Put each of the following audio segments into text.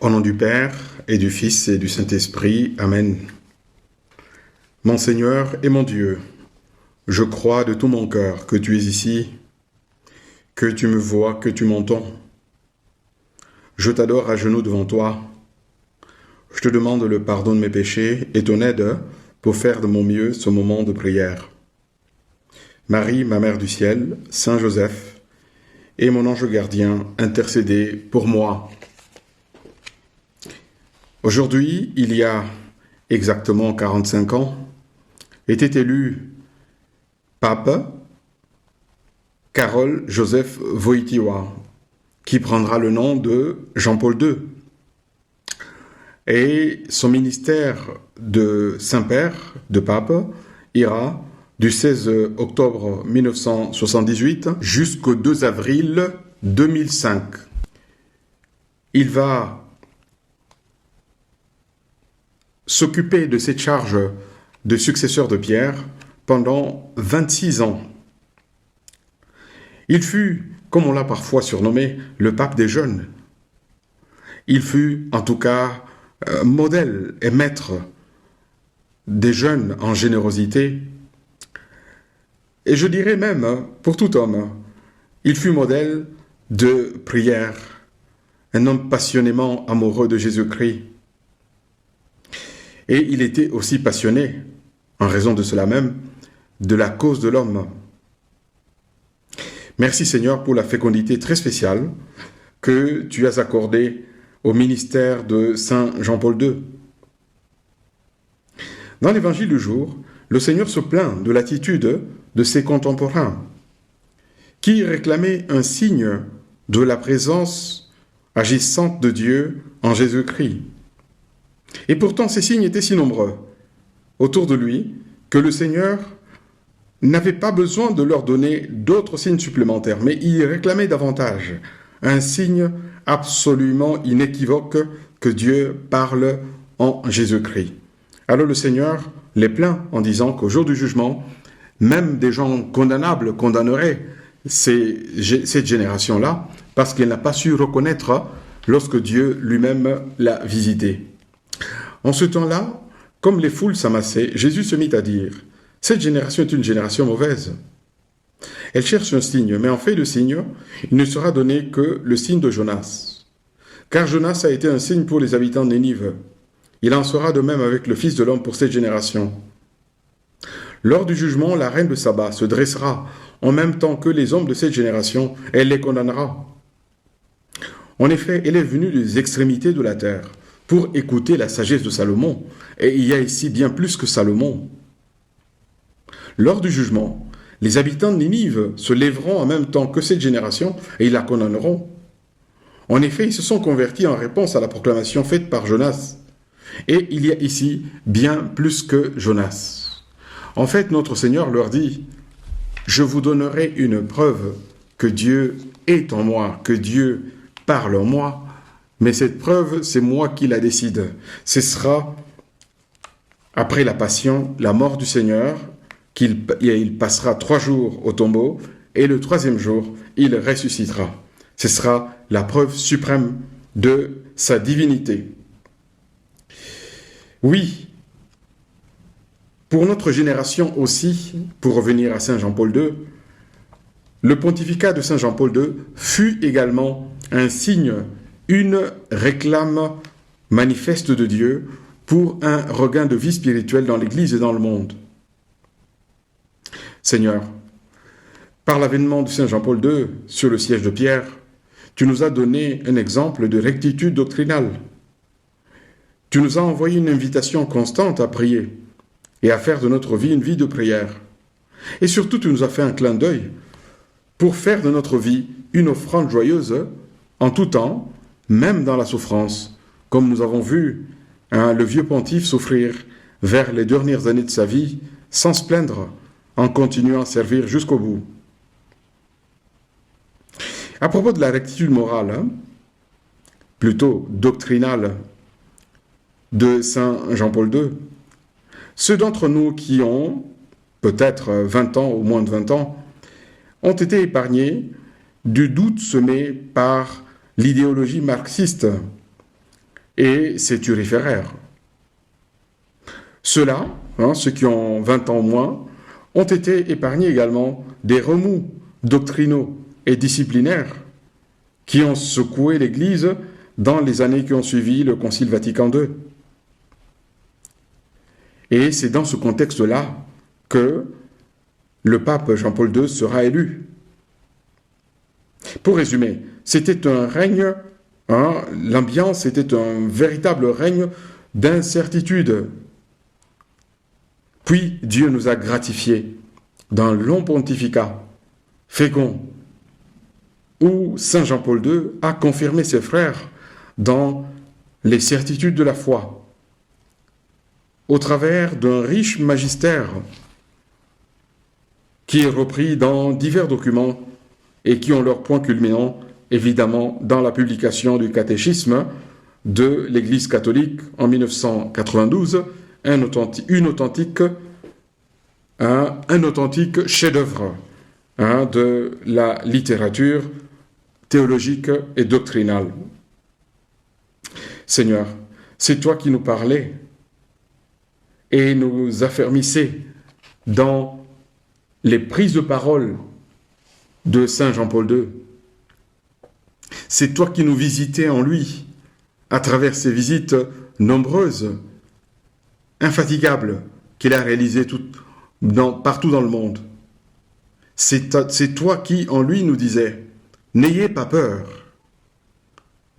Au nom du Père, et du Fils, et du Saint-Esprit. Amen. Mon Seigneur et mon Dieu, je crois de tout mon cœur que tu es ici, que tu me vois, que tu m'entends. Je t'adore à genoux devant toi. Je te demande le pardon de mes péchés et ton aide pour faire de mon mieux ce moment de prière. Marie, ma Mère du ciel, Saint Joseph et mon ange gardien, intercédez pour moi. Aujourd'hui, il y a exactement 45 ans, était élu pape Karol Józef Wojtyła, qui prendra le nom de Jean-Paul II. Et son ministère de Saint-Père, de pape, ira du 16 octobre 1978 jusqu'au 2 avril 2005. Il va s'occuper de cette charge de successeur de Pierre pendant 26 ans. Il fut, comme on l'a parfois surnommé, le pape des jeunes. Il fut, en tout cas, modèle et maître des jeunes en générosité. Et je dirais même, pour tout homme, il fut modèle de prière, un homme passionnément amoureux de Jésus-Christ. Et il était aussi passionné, en raison de cela même, de la cause de l'homme. Merci Seigneur pour la fécondité très spéciale que tu as accordée au ministère de Saint Jean-Paul II. Dans l'évangile du jour, le Seigneur se plaint de l'attitude de ses contemporains, qui réclamaient un signe de la présence agissante de Dieu en Jésus-Christ. Et pourtant, ces signes étaient si nombreux autour de lui que le Seigneur n'avait pas besoin de leur donner d'autres signes supplémentaires, mais il réclamait davantage un signe absolument inéquivoque que Dieu parle en Jésus-Christ. Alors le Seigneur les plaint en disant qu'au jour du jugement, même des gens condamnables condamneraient cette génération-là parce qu'elle n'a pas su reconnaître lorsque Dieu lui-même l'a visité. En ce temps-là, comme les foules s'amassaient, Jésus se mit à dire « Cette génération est une génération mauvaise. Elle cherche un signe, mais en fait de signe, il ne sera donné que le signe de Jonas. Car Jonas a été un signe pour les habitants de Nénive. Il en sera de même avec le Fils de l'homme pour cette génération. Lors du jugement, la reine de Saba se dressera en même temps que les hommes de cette génération, et elle les condamnera. En effet, elle est venue des extrémités de la terre pour écouter la sagesse de Salomon. Et il y a ici bien plus que Salomon. Lors du jugement, les habitants de Ninive se lèveront en même temps que cette génération et ils la condamneront. En effet, ils se sont convertis en réponse à la proclamation faite par Jonas. Et il y a ici bien plus que Jonas. En fait, notre Seigneur leur dit « Je vous donnerai une preuve que Dieu est en moi, que Dieu parle en moi. » Mais cette preuve, c'est moi qui la décide. Ce sera, après la passion, la mort du Seigneur, il passera 3 jours au tombeau, et le 3e jour, il ressuscitera. Ce sera la preuve suprême de sa divinité. Oui, pour notre génération aussi, pour revenir à Saint Jean-Paul II, le pontificat de Saint Jean-Paul II fut également un signe, une réclame manifeste de Dieu pour un regain de vie spirituelle dans l'Église et dans le monde. Seigneur, par l'avènement de Saint Jean-Paul II sur le siège de Pierre, tu nous as donné un exemple de rectitude doctrinale. Tu nous as envoyé une invitation constante à prier et à faire de notre vie une vie de prière. Et surtout, tu nous as fait un clin d'œil pour faire de notre vie une offrande joyeuse en tout temps, même dans la souffrance, comme nous avons vu le vieux pontife souffrir vers les dernières années de sa vie sans se plaindre, en continuant à servir jusqu'au bout. À propos de la rectitude morale, plutôt doctrinale, de Saint Jean-Paul II, ceux d'entre nous qui ont peut-être 20 ans ou moins de 20 ans ont été épargnés du doute semé par l'idéologie marxiste et c'est turiféraire. Ceux-là, ceux qui ont 20 ans ou moins, ont été épargnés également des remous doctrinaux et disciplinaires qui ont secoué l'Église dans les années qui ont suivi le Concile Vatican II. Et c'est dans ce contexte-là que le pape Jean-Paul II sera élu. Pour résumer, c'était un règne, l'ambiance était un véritable règne d'incertitude. Puis Dieu nous a gratifiés d'un long pontificat fécond, où Saint Jean-Paul II a confirmé ses frères dans les certitudes de la foi, au travers d'un riche magistère qui est repris dans divers documents et qui ont leur point culminant, évidemment, dans la publication du catéchisme de l'Église catholique en 1992, un authentique chef-d'œuvre de la littérature théologique et doctrinale. Seigneur, c'est toi qui nous parlais et nous affermissais dans les prises de parole de Saint Jean-Paul II. C'est toi qui nous visitais en lui, à travers ces visites nombreuses, infatigables, qu'il a réalisées partout dans le monde. C'est toi qui, en lui, nous disais « N'ayez pas peur »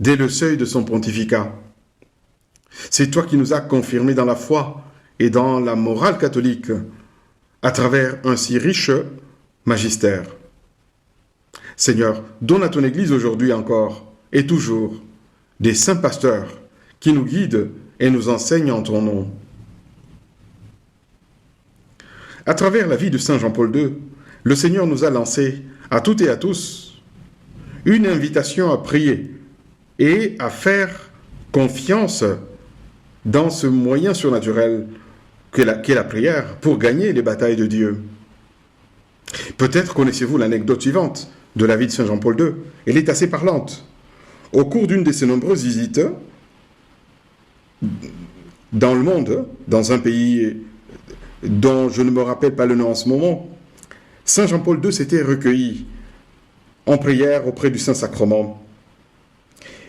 dès le seuil de son pontificat. C'est toi qui nous as confirmés dans la foi et dans la morale catholique à travers un si riche magistère. Seigneur, donne à ton Église aujourd'hui encore et toujours des saints pasteurs qui nous guident et nous enseignent en ton nom. À travers la vie de Saint Jean-Paul II, le Seigneur nous a lancé à toutes et à tous une invitation à prier et à faire confiance dans ce moyen surnaturel qu'est la prière pour gagner les batailles de Dieu. Peut-être connaissez-vous l'anecdote suivante de la vie de Saint Jean-Paul II. Elle est assez parlante. Au cours d'une de ses nombreuses visites dans le monde, dans un pays dont je ne me rappelle pas le nom en ce moment, Saint Jean-Paul II s'était recueilli en prière auprès du Saint-Sacrement.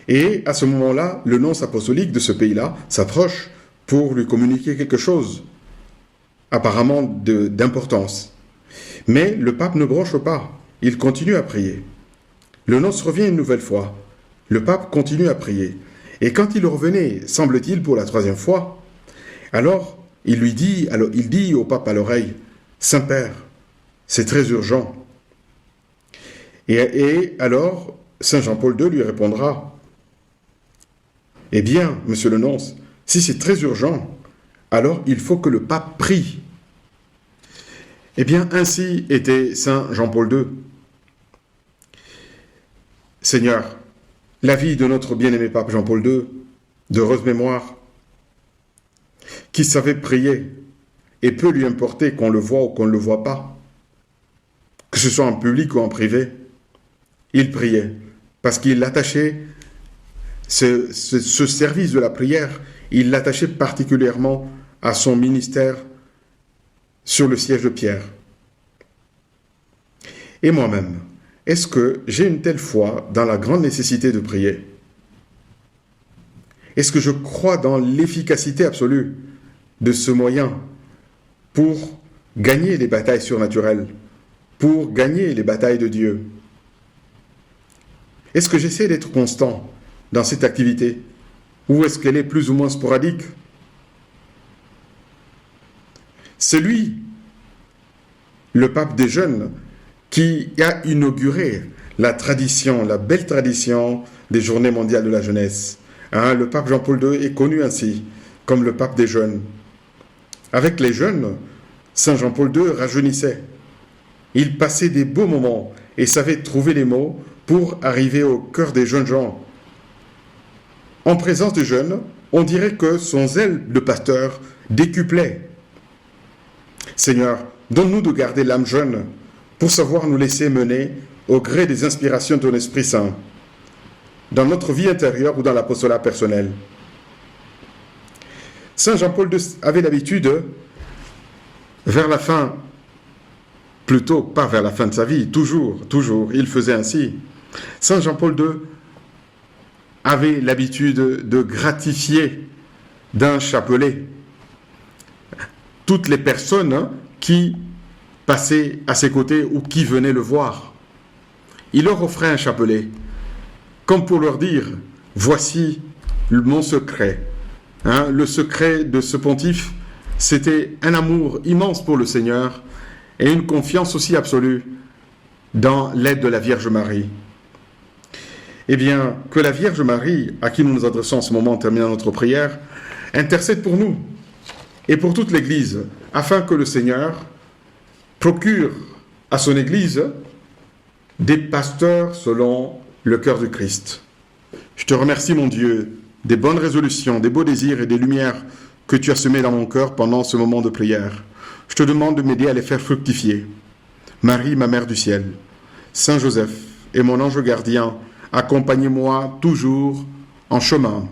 Et à ce moment-là, le nonce apostolique de ce pays-là s'approche pour lui communiquer quelque chose, apparemment d'importance. Mais le pape ne bronche pas, il continue à prier. Le nonce revient une nouvelle fois, le pape continue à prier. Et quand il revenait, semble-t-il, pour la troisième fois, alors il dit au pape à l'oreille, « Saint-Père, c'est très urgent. » Et alors, Saint Jean-Paul II lui répondra, « Eh bien, monsieur le nonce, si c'est très urgent, alors il faut que le pape prie. » Eh bien, ainsi était Saint Jean-Paul II. Seigneur, la vie de notre bien-aimé pape Jean-Paul II, d'heureuse mémoire, qui savait prier, et peu lui importer qu'on le voie ou qu'on ne le voie pas, que ce soit en public ou en privé, il priait, parce qu'il attachait ce service de la prière, il l'attachait particulièrement à son ministère sur le siège de Pierre. Et moi-même, est-ce que j'ai une telle foi dans la grande nécessité de prier? Est-ce que je crois dans l'efficacité absolue de ce moyen pour gagner les batailles surnaturelles, pour gagner les batailles de Dieu? Est-ce que j'essaie d'être constant dans cette activité ou est-ce qu'elle est plus ou moins sporadique? C'est lui, le pape des jeunes, qui a inauguré la tradition, la belle tradition des Journées mondiales de la jeunesse. Le pape Jean-Paul II est connu ainsi, comme le pape des jeunes. Avec les jeunes, Saint Jean-Paul II rajeunissait. Il passait des beaux moments et savait trouver les mots pour arriver au cœur des jeunes gens. En présence des jeunes, on dirait que son zèle de pasteur décuplait. Seigneur, donne-nous de garder l'âme jeune pour savoir nous laisser mener au gré des inspirations de ton Esprit Saint, dans notre vie intérieure ou dans l'apostolat personnel. Saint Jean-Paul II avait l'habitude, vers la fin, plutôt pas vers la fin de sa vie, toujours, il faisait ainsi. Saint Jean-Paul II avait l'habitude de gratifier d'un chapelet toutes les personnes qui passaient à ses côtés ou qui venaient le voir. Il leur offrait un chapelet, comme pour leur dire, voici mon secret. Le secret de ce pontife, c'était un amour immense pour le Seigneur et une confiance aussi absolue dans l'aide de la Vierge Marie. Eh bien, que la Vierge Marie, à qui nous nous adressons en ce moment en terminant notre prière, intercède pour nous et pour toute l'Église, afin que le Seigneur procure à son Église des pasteurs selon le cœur du Christ. Je te remercie, mon Dieu, des bonnes résolutions, des beaux désirs et des lumières que tu as semées dans mon cœur pendant ce moment de prière. Je te demande de m'aider à les faire fructifier. Marie, ma Mère du ciel, Saint Joseph et mon ange gardien, accompagnez-moi toujours en chemin.